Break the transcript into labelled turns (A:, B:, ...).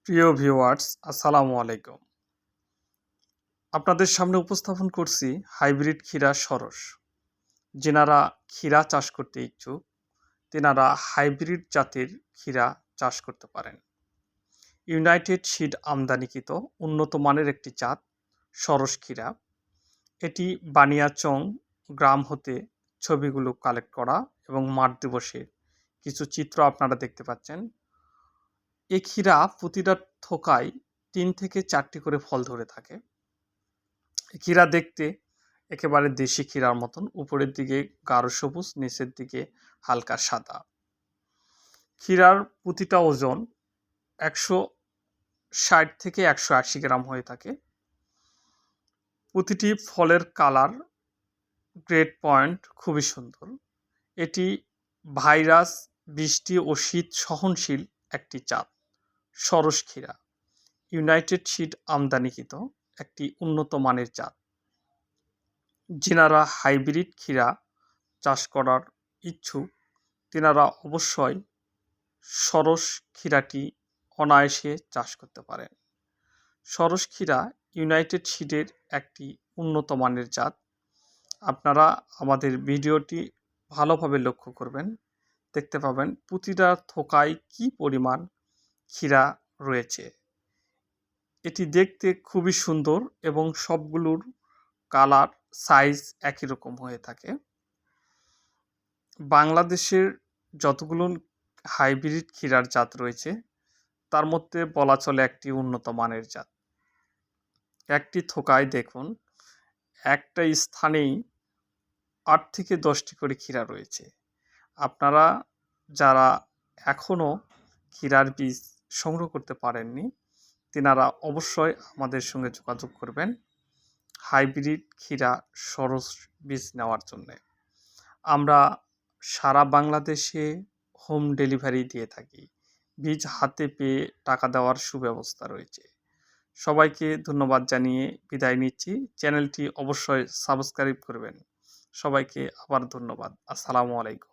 A: প্রিয় ভিউয়ার্স, আসসালামু আলাইকুম। আপনাদের সামনে উপস্থাপন করছি হাইব্রিড ক্ষীরা সরস। যেনারা ক্ষীরা চাষ করতে ইচ্ছুক, তেনারা হাইব্রিড জাতের ক্ষীরা চাষ করতে পারেন। ইউনাইটেড সিড আমদানিকৃত উন্নত মানের একটি জাত সরস ক্ষীরা। এটি বানিয়াচং গ্রাম হতে ছবিগুলো কালেক্ট করা এবং মাঠ দিবসের কিছু চিত্র আপনারা দেখতে পাচ্ছেন। এই ক্ষীরা প্রতিটা থোকায় ৩ থেকে ৪টি করে ফল ধরে থাকে। ক্ষীরা দেখতে একেবারে দেশি ক্ষীরার মতন, উপরের দিকে গাঢ় সবুজ, নিচের দিকে হালকা সাদা। ক্ষীরার প্রতিটা ওজন ১৬০ থেকে ১৮০ গ্রাম হয়ে থাকে। প্রতিটি ফলের কালার, গ্রেড পয়েন্ট খুবই সুন্দর। এটি ভাইরাস, বৃষ্টি ও শীত সহনশীল একটি জাত সরস ক্ষীরা। ইউনাইটেড সিড আমদানিকৃত একটি উন্নত মানের জাত। যিনারা হাইব্রিড ক্ষীরা চাষ করার ইচ্ছুক, তেনারা অবশ্যই সরস ক্ষীরাটি অনায়াসে চাষ করতে পারেন। সরস ক্ষীরা ইউনাইটেড সিডের একটি উন্নত মানের জাত। আপনারা আমাদের ভিডিওটি ভালোভাবে লক্ষ্য করবেন, দেখতে পাবেন প্রতিটা থোকায় কী পরিমাণ ক্ষীরা রয়েছে। এটি দেখতে খুবই সুন্দর এবং সবগুলোর কালার, সাইজ একই রকম হয়ে থাকে। বাংলাদেশের যতগুলো হাইব্রিড ক্ষীরার জাত রয়েছে, তার মধ্যে বলা চলে একটি উন্নত মানের জাত। একটি থোকায় দেখুন, একটা স্থানেই ৮ থেকে ১০টি করে ক্ষীরা রয়েছে। আপনারা যারা এখনও ক্ষীরার বীজ সংগ্রহ করতে পারেননি, তেনারা অবশ্যই আমাদের সঙ্গে যোগাযোগ করবেন হাইব্রিড ক্ষীরা সরস বীজ নেওয়ার জন্যে। আমরা সারা বাংলাদেশে হোম ডেলিভারি দিয়ে থাকি। বীজ হাতে পেয়ে টাকা দেওয়ার সুব্যবস্থা রয়েছে। সবাইকে ধন্যবাদ জানিয়ে বিদায় নিচ্ছি। চ্যানেলটি অবশ্যই সাবস্ক্রাইব করবেন। সবাইকে আবার ধন্যবাদ। আসসালামু আলাইকুম।